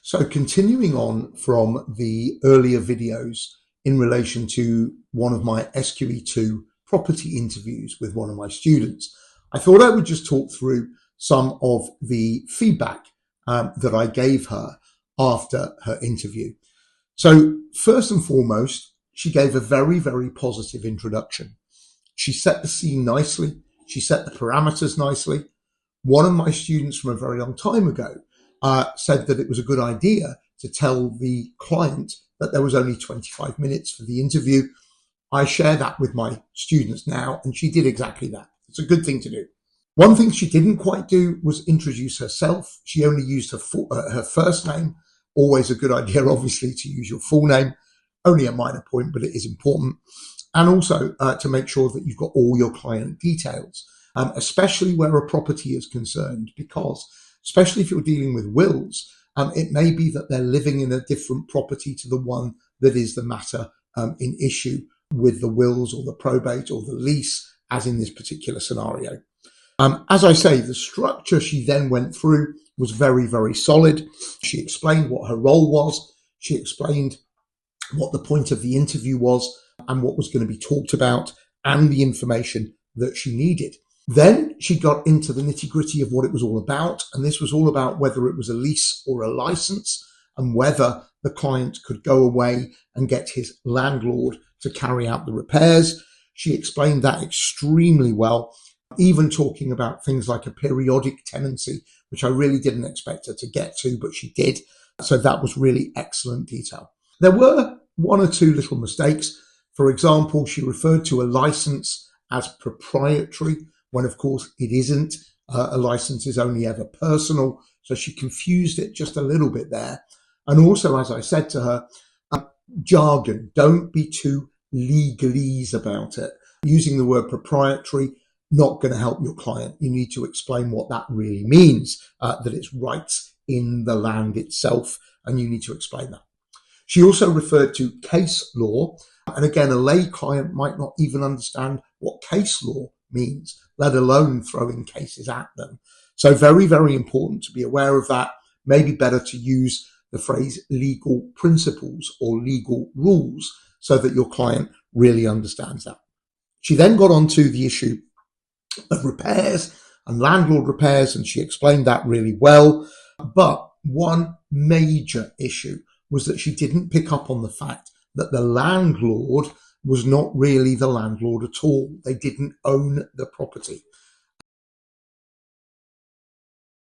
So continuing on from the earlier videos in relation to one of my SQE2 property interviews with one of my students, I thought I would just talk through some of the feedback that I gave her after her interview. So first and foremost, she gave a very, very positive introduction. She set the scene nicely. She set the parameters nicely. One of my students from a very long time ago said that it was a good idea to tell the client that there was only 25 minutes for the interview. I share that with my students now, and she did exactly that. It's a good thing to do. One thing she didn't quite do was introduce herself. She only used her first name. Always a good idea, obviously, to use your full name. Only a minor point, but it is important. And also to make sure that you've got all your client details, especially where a property is concerned, because especially if you're dealing with wills, it may be that they're living in a different property to the one that is the matter in issue with the wills or the probate or the lease, as in this particular scenario. As I say, the structure she then went through was very, very solid. She explained what her role was. She explained what the point of the interview was and what was going to be talked about and the information that she needed. Then she got into the nitty-gritty of what it was all about, and this was all about whether it was a lease or a license and whether the client could go away and get his landlord to carry out the repairs. She explained that extremely well, even talking about things like a periodic tenancy, which I really didn't expect her to get to, but she did. So that was really excellent detail. There were one or two little mistakes. For example, she referred to a license as proprietary, when of course it isn't. A license is only ever personal. So she confused it just a little bit there. And also, as I said to her, jargon, don't be too legalese about it. Using the word proprietary, not going to help your client. You need to explain what that really means, that it's rights in the land itself, and you need to explain that. She also referred to case law, and again, a lay client might not even understand what case law means, let alone throwing cases at them. So very, very important to be aware of that. Maybe better to use the phrase legal principles or legal rules so that your client really understands that. She then got on to the issue of repairs and landlord repairs, and she explained that really well. But one major issue was that she didn't pick up on the fact that the landlord was not really the landlord at all. They didn't own the property.